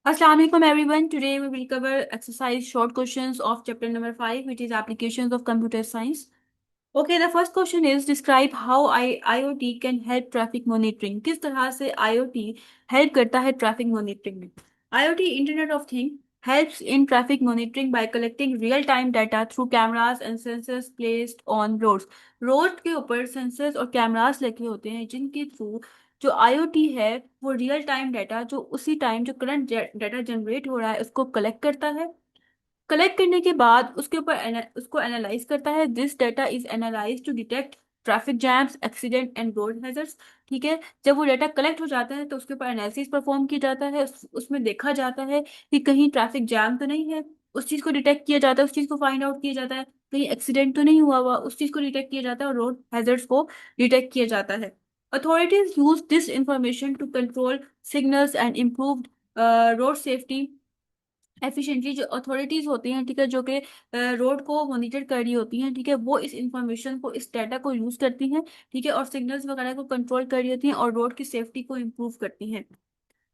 Assalamu alaikum everyone. Today we will cover exercise short questions of chapter number 5, which is applications of computer science. Okay, the first question is describe how IoT can help traffic monitoring. किस तरह से IoT help करता है traffic monitoring में? IoT Internet of Things helps in traffic monitoring by collecting real-time data through cameras and sensors placed on roads. Road के ऊपर sensors और cameras लगे होते हैं जिनके थ्रू जो IoT है वो रियल टाइम डाटा जो उसी टाइम जो करंट डाटा जनरेट हो रहा है उसको कलेक्ट करता है। कलेक्ट करने के बाद उसके ऊपर उसको एनालाइज करता है। This data is analyze to detect traffic jams accident and road hazards. ठीक है, जब वो डाटा कलेक्ट हो जाता है तो उसके ऊपर एनालिसिस परफॉर्म किया जाता है। उसमें देखा जाता है कि कहीं ट्रैफिक जैम तो नहीं है, उस चीज को डिटेक्ट किया जाता है, उस चीज को फाइंड आउट किया जाता है। कहीं एक्सीडेंट तो नहीं हुआ हुआ, उस चीज को डिटेक्ट किया जाता है, और रोड हैजर्ड्स को डिटेक्ट किया जाता है। Authorities use this information to control signals and improve road safety efficiently. जो अथॉरिटीज होती हैं, ठीक है, जो कि रोड को मॉनिटर कर रही होती हैं, ठीक है, वो इस इंफॉर्मेशन को, इस डाटा को यूज करती हैं, ठीक है, और सिग्नल्स वगैरह को कंट्रोल कर रही होती हैं और रोड की सेफ्टी को इम्प्रूव करती हैं।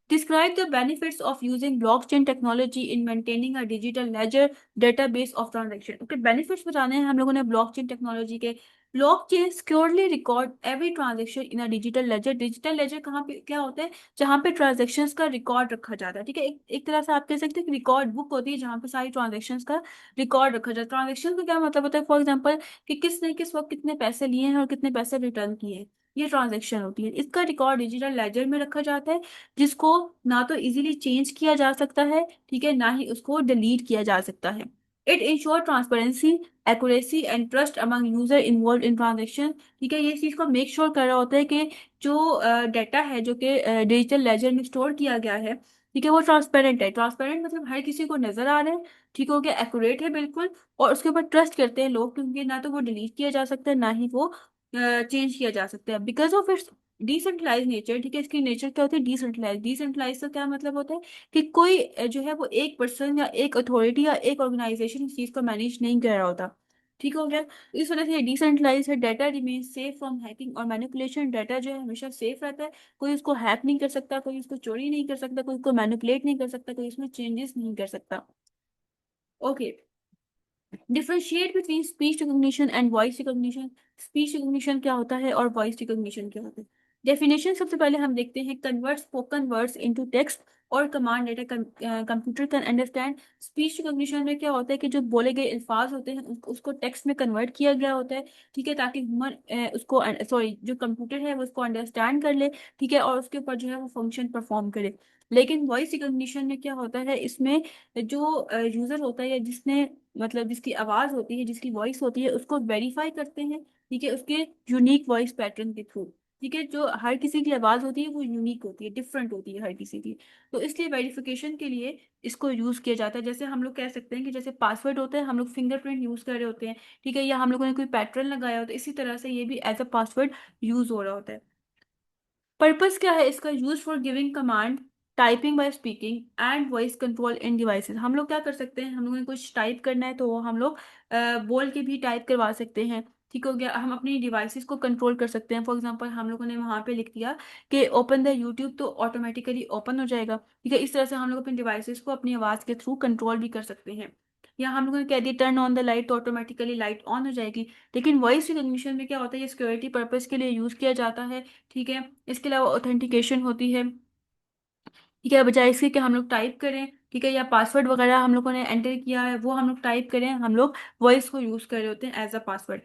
Describe the benefits of using blockchain technology in maintaining a digital ledger database of transaction. Okay, benefits बताने हैं हम लोगों ने blockchain technology के। blockchain securely record every transaction in a digital ledger. digital ledger कहाँ पे क्या होता है? जहाँ पे transactions का रिकॉर्ड रखा जाता है। ठीक है, एक तरह से आप कह सकते हैं कि रिकॉर्ड बुक होती है जहाँ पे सारी transactions का रिकॉर्ड रखा जाता है। ट्रांजेक्शन का क्या मतलब होता है? फॉर एग्जाम्पल कि किसने किस वक्त कितने पैसे लिए हैं और कितने पैसे रिटर्न किए हैं, ये ट्रांजेक्शन होती है। इसका रिकॉर्ड डिजिटल लेजर में रखा जाता है, जिसको ना तो इजीली चेंज किया जा सकता है, ठीक है, ना ही उसको डिलीट किया जा सकता है। It ensure transparency, accuracy and trust among user involve in transaction. ठीक है, ये चीज को मेक श्योर कर रहा होता है कि जो डाटा है जो कि डिजिटल लेजर में स्टोर किया गया है, ठीक है, वो ट्रांसपेरेंट है। ट्रांसपेरेंट मतलब हर किसी को नजर आ रहा है, ठीक हो गया, एक्यूरेट है बिल्कुल, और उसके ऊपर ट्रस्ट करते हैं लोग, क्योंकि ना तो वो डिलीट किया जा सकता है ना ही वो चेंज किया जा सकता है। Because of its decentralize nature. ठीक है, इसकी नेचर क्या होती है? डिसेंट्रलाइज। डिसेंट्रलाइज का क्या मतलब होता है कि कोई जो है वो एक पर्सन या एक अथॉरिटी या एक ऑर्गेनाइजेशन इस चीज को मैनेज नहीं कर रहा होता। ठीक हो गया, इस वजह से ये डिसेंट्रलाइज है। Data remain safe from hacking और मैनिपुलेशन। डाटा जो है हमेशा सेफ रहता है, कोई उसको हैक नहीं कर सकता, कोई उसको चोरी नहीं कर सकता, कोई उसको मैनिपुलेट नहीं कर सकता, कोई उसमें चेंजेस नहीं कर सकता। Okay, differentiate between speech recognition and voice recognition. Speech recognition क्या होता है और वॉइस रिकॉग्निशन क्या होता है? डेफिनेशन सबसे पहले हम देखते हैं। Convert spoken words into text और command data computer can understand. Speech recognition में क्या होता है कि जो बोले गए अल्फाज होते हैं उसको टेक्स्ट में कन्वर्ट किया गया होता है, ठीक है, ताकि ह्यूमन उसको, सॉरी, जो कंप्यूटर है वो उसको अंडरस्टैंड कर ले, ठीक है, और उसके ऊपर जो है वो फंक्शन परफॉर्म करे। लेकिन वॉइस रिकॉग्निशन में क्या होता है, इसमें जो यूजर होता है या जिसने मतलब जिसकी आवाज होती है, जिसकी वॉइस होती है, उसको वेरीफाई करते हैं, ठीक है, उसके यूनिक वॉइस पैटर्न के थ्रू। ठीक है, जो हर किसी की आवाज होती है वो यूनिक होती है, डिफरेंट होती है हर किसी की। तो इसलिए वेरिफिकेशन के लिए इसको यूज किया जाता है। जैसे हम लोग कह सकते हैं कि जैसे पासवर्ड होता है, हम लोग फिंगरप्रिंट यूज कर रहे होते हैं, ठीक है, या हम लोगों ने कोई पैटर्न लगाया होता है, इसी तरह से ये भी एज अ पासवर्ड यूज हो रहा होता है। पर्पस क्या है इसका? Use for giving command, typing by speaking and voice control in devices. हम लोग क्या कर सकते हैं, हम लोगों ने कुछ टाइप करना है तो वो हम लोग बोल के भी टाइप करवा सकते हैं। ठीक हो गया, हम अपनी डिवाइसेस को कंट्रोल कर सकते हैं। फॉर एग्जांपल हम लोगों ने वहां पे लिख दिया कि ओपन द यूट्यूब, तो ऑटोमेटिकली ओपन हो जाएगा। ठीक है, इस तरह से हम लोग अपनी डिवाइसेस को अपनी आवाज के थ्रू कंट्रोल भी कर सकते हैं। या हम लोगों ने कह दिया टर्न ऑन द लाइट, तो ऑटोमेटिकली लाइट ऑन हो जाएगी। लेकिन वॉइस रिकॉग्निशन में क्या होता है, ये सिक्योरिटी पर्पज के लिए यूज किया जाता है। ठीक है, इसके अलावा ऑथेंटिकेशन होती है। ठीक है, बजाय इसके कि हम लोग टाइप करें, ठीक है, या पासवर्ड वगैरह हम लोगों ने एंटर किया है वो हम लोग टाइप करें, हम लोग वॉइस को यूज कर रहे होते हैं एज अ पासवर्ड।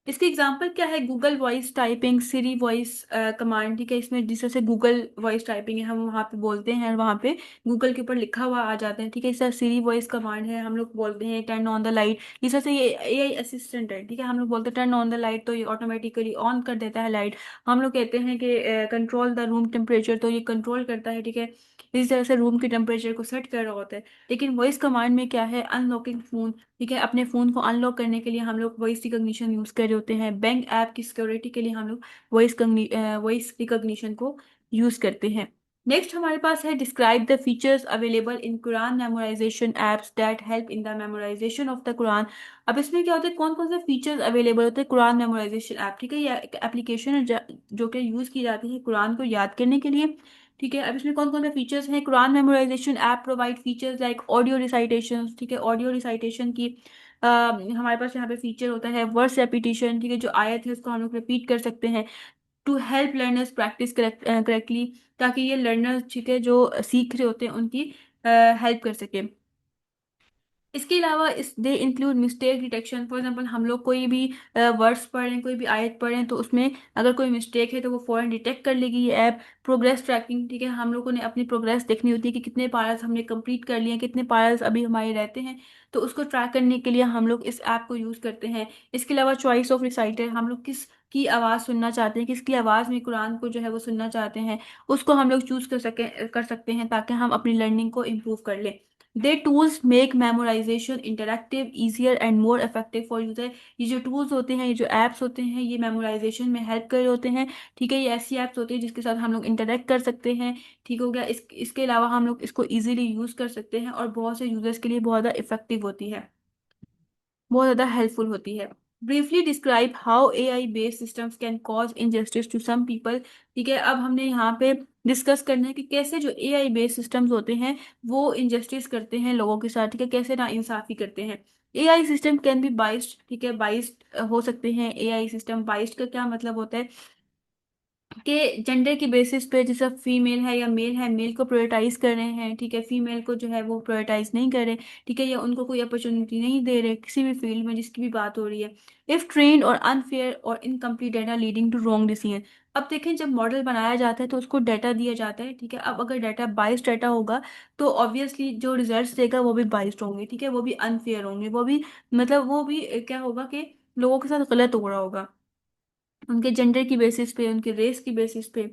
इसके एग्जांपल क्या है? गूगल वॉइस टाइपिंग, सिरी वॉइस कमांड। ठीक है, इसमें जिस तरह से गूगल वॉइस टाइपिंग है, हम वहाँ पे बोलते हैं, वहाँ पे गूगल के ऊपर लिखा हुआ आ जाता है। ठीक है, इस तरह सिरी वॉइस कमांड है, हम लोग बोलते हैं टर्न ऑन द लाइट। इस तरह से ये एआई असिस्टेंट है, ठीक है, हम लोग बोलते हैं टर्न ऑन द लाइट, तो ये ऑटोमेटिकली ऑन कर देता है लाइट। हम लोग कहते हैं कि कंट्रोल द रूम टेम्परेचर, तो ये कंट्रोल करता है। ठीक है, इस तरह से रूम के टेम्परेचर को सेट कर रहा होता है। लेकिन वॉइस कमांड में क्या है? Unlocking phone. ठीक है, अपने फोन को अनलॉक करने के लिए हम लोग वॉइस रिकॉग्निशन यूज कर रहे होते हैं। बैंक ऐप की सिक्योरिटी के लिए हम लोग वॉइस रिकॉग्निशन को यूज करते हैं। नेक्स्ट हमारे पास है describe the features available in Quran memorisation apps that help in the memorisation of the Quran. अब इसमें क्या होता है, कौन कौन से फीचर्स अवेलेबल होते हैं कुरान मेमोराइजेशन ऐप? ठीक है, यह एक एप्लीकेशन है जो कि यूज की जाती है कुरान को याद करने के लिए। ठीक है, अब इसमें कौन कौन से फीचर्स हैं? Quran memorisation app provide features like audio recitation. ठीक है, ऑडियो रिसाइटेशन की हमारे पास यहाँ पे फीचर होता है वर्स रेपिटेशन। ठीक है, जो आयत है उसको हम लोग रिपीट कर सकते हैं to help learners practice correctly, ताकि ये लर्नर्स ठीक है जो सीख रहे होते हैं उनकी हेल्प कर सके। इसके अलावा इस they include mistake detection. For example हम लोग कोई भी वर्ड्स पढ़ रहे हैं, कोई भी आयत पढ़ रहे हैं, तो उसमें अगर कोई मिस्टेक है तो वो फौरन डिटेक्ट कर लेगी ये ऐप। Progress tracking. ठीक है, हम लोगों ने अपनी प्रोग्रेस देखनी होती है कि कितने पार्ट्स हमने कंप्लीट कर लिए हैं, कितने पार्ट्स अभी हमारे रहते हैं, तो उसको ट्रैक करने के लिए हम लोग इस ऐप को यूज़ करते हैं। इसके अलावा चॉइस ऑफ रिसाइटर, हम लोग किस की आवाज़ सुनना चाहते हैं, किसकी आवाज़ में कुरान को जो है वो सुनना चाहते हैं, उसको हम लोग चूज़ कर सकते हैं ताकि हम अपनी लर्निंग को इम्प्रूव कर लें। They tools make memorisation interactive easier and more effective for user. ये जो टूल्स होते हैं, ये जो एप्स होते हैं, ये मेमोराइजेशन में हेल्प कर रहे होते हैं। ठीक है, ये ऐसी एप्स होती है जिसके साथ हम लोग इंटरेक्ट कर सकते हैं। ठीक हो गया, इसके अलावा हम लोग इसको इजीली यूज कर सकते हैं और बहुत से यूजर्स के लिए बहुत ज़्यादा इफेक्टिव होती है, बहुत ज़्यादा हेल्पफुल होती है। Briefly describe how AI based systems can cause injustice to some people. ठीक है, अब हमने यहाँ पे डिस्कस करना है कि कैसे जो AI बेस्ड सिस्टम्स होते हैं वो इनजस्टिस करते हैं लोगों के साथ। ठीक है, कैसे ना इंसाफी करते हैं। AI system can be biased. ठीक है, बाइस्ड हो सकते हैं AI सिस्टम। बाइस्ड का क्या मतलब होता है कि जेंडर की बेसिस पे, जैसे फीमेल है या मेल है, मेल को प्रायोरिटाइज कर रहे हैं। ठीक है, फीमेल को जो है वो प्रायोरिटाइज नहीं कर रहे। ठीक है, या उनको कोई अपॉर्चुनिटी नहीं दे रहे किसी भी फील्ड में जिसकी भी बात हो रही है। इफ ट्रेंड और अनफेयर और incomplete data leading to wrong decision. अब देखें, जब मॉडल बनाया जाता है तो उसको डाटा दिया जाता है। ठीक है, अब अगर डाटा बाइस्ड डाटा होगा तो ऑब्वियसली जो रिजल्ट्स देगा वो भी बाइस्ड होंगे। ठीक है, वो भी अनफेयर होंगे, वो भी मतलब वो भी क्या होगा कि लोगों के साथ गलत हो रहा होगा उनके जेंडर की बेसिस पे, उनके रेस की बेसिस पे।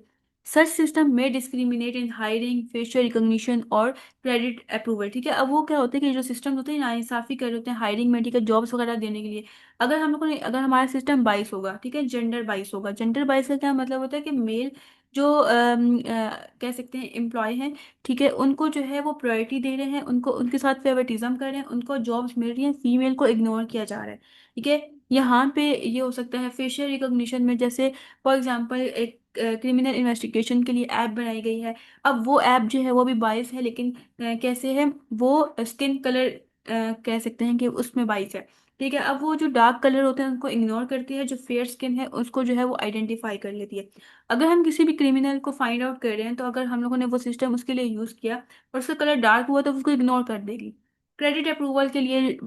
सच सिस्टम में डिस्क्रिमिनेट इन हायरिंग, फेशियल रिकॉग्निशन और क्रेडिट अप्रूवल। ठीक है, अब वो क्या होता है कि जो सिस्टम होते हैं नाइंसाफी कर रहे होते हैं हायरिंग में। ठीक है, जॉब्स वगैरह देने के लिए अगर हम लोगों ने, अगर हमारा सिस्टम बाइस होगा, ठीक है, जेंडर बाइस होगा। जेंडर बाइस का क्या मतलब होता है कि मेल जो कह सकते हैं एम्प्लॉय हैं, ठीक है, उनको जो है वो प्रायोरिटी दे रहे हैं, उनको उनके साथ फेवरेटिज्म कर रहे हैं, उनको जॉब्स मिल रही हैं, फीमेल को इग्नोर किया जा रहा है। ठीक है, यहाँ पे ये हो सकता है फेशियल रिकॉग्निशन में, जैसे फॉर एग्जांपल एक क्रिमिनल इन्वेस्टिगेशन के लिए ऐप बनाई गई है। अब वो ऐप जो है वो भी बाइस है, लेकिन कैसे है वो स्किन कलर कह सकते हैं कि उसमें बाइस है। ठीक है, अब वो जो डार्क कलर होते हैं उनको इग्नोर करती है, जो फेयर स्किन है उसको जो है वो आइडेंटिफाई कर लेती है। अगर हम किसी भी क्रिमिनल को फाइंड आउट कर रहे हैं तो अगर हम लोगों ने वो सिस्टम उसके लिए यूज़ किया और उसका कलर डार्क हुआ तो उसको इग्नोर कर देगी। क्रेडिट अप्रूवल के लिए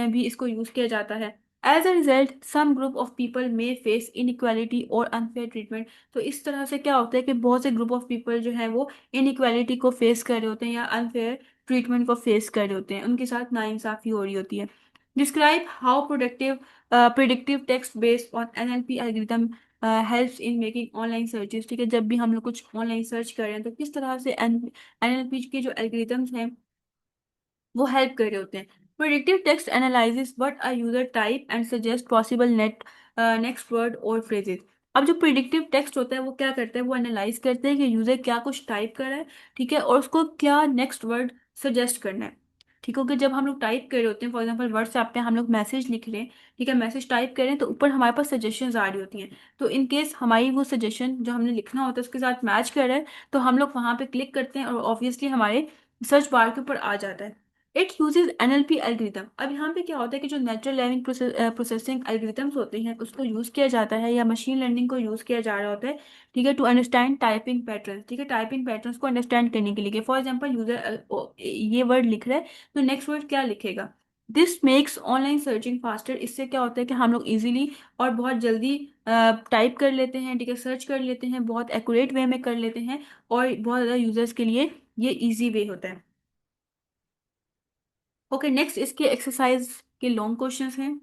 भी इसको यूज़ किया जाता है। As a result some group of people may face inequality और अनफेयर ट्रीटमेंट। तो इस तरह से क्या होता है कि बहुत से ग्रुप ऑफ पीपल जो है वो इनइक्वालिटी को फेस कर रहे होते हैं या अनफेयर ट्रीटमेंट को फेस कर रहे होते हैं, उनके साथ नाइंसाफी हो रही होती है। Describe how productive predictive text based on NLP algorithm helps in making online searches. ठीक है, जब भी हम लोग कुछ ऑनलाइन सर्च कर रहे हैं तो किस तरह से NLP के जो एल्गोरिथम्स हैं वो हेल्प कर रहे होते हैं। Predictive text analysis what a user type and suggest possible next word और फ्रेजेस। अब जो प्रिडिक्टिव टेक्स्ट होता है वो क्या करता है, वो एनालाइज करते हैं कि यूजर क्या कुछ टाइप कर रहा है। ठीक है, और उसको क्या नेक्स्ट वर्ड सजेस्ट करना है। ठीक हो गया, जब हम लोग टाइप कर रहे होते हैं, फॉर एग्जाम्पल व्हाट्सएप पे हम लोग मैसेज लिख रहे हैं, ठीक है, मैसेज टाइप कर रहे हैं तो ऊपर हमारे पास सजेशंस आ रही होती हैं। तो इन केस हमारी वो सजेशन जो हमने लिखना होता है उसके साथ मैच कर रहा है तो हम लोग वहां पे क्लिक करते हैं और ऑब्वियसली हमारे सर्च बार के ऊपर आ जाता है। It uses NLP algorithm. अब यहाँ पे क्या होता है कि जो नेचुरल लैंग्वेज प्रोसेसिंग एल्गोरिथम्स होते हैं उसको यूज़ किया जाता है या मशीन लर्निंग को यूज़ किया जा रहा होता है। ठीक है, टू अंडरस्टैंड टाइपिंग पैटर्न। ठीक है, टाइपिंग पैटर्न्स को अंडरस्टैंड करने के लिए, फॉर एग्जाम्पल यूजर ये वर्ड लिख रहा है तो नेक्स्ट वर्ड क्या लिखेगा। This makes online searching faster. इससे क्या होता है कि हम लोग इजीली और बहुत जल्दी टाइप कर लेते हैं। ठीक है, सर्च कर लेते हैं, बहुत एक्यूरेट वे में कर लेते हैं और बहुत ज़्यादा यूजर्स के लिए ये ईजी वे होता है। ओके, नेक्स्ट इसके एक्सरसाइज के लॉन्ग क्वेश्चंस हैं।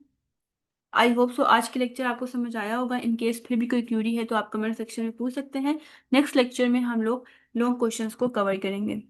आई होप सो आज के लेक्चर आपको समझ आया होगा। इन केस फिर भी कोई क्यूरी है तो आप कमेंट सेक्शन में पूछ सकते हैं। नेक्स्ट लेक्चर में हम लोग लॉन्ग क्वेश्चंस को कवर करेंगे।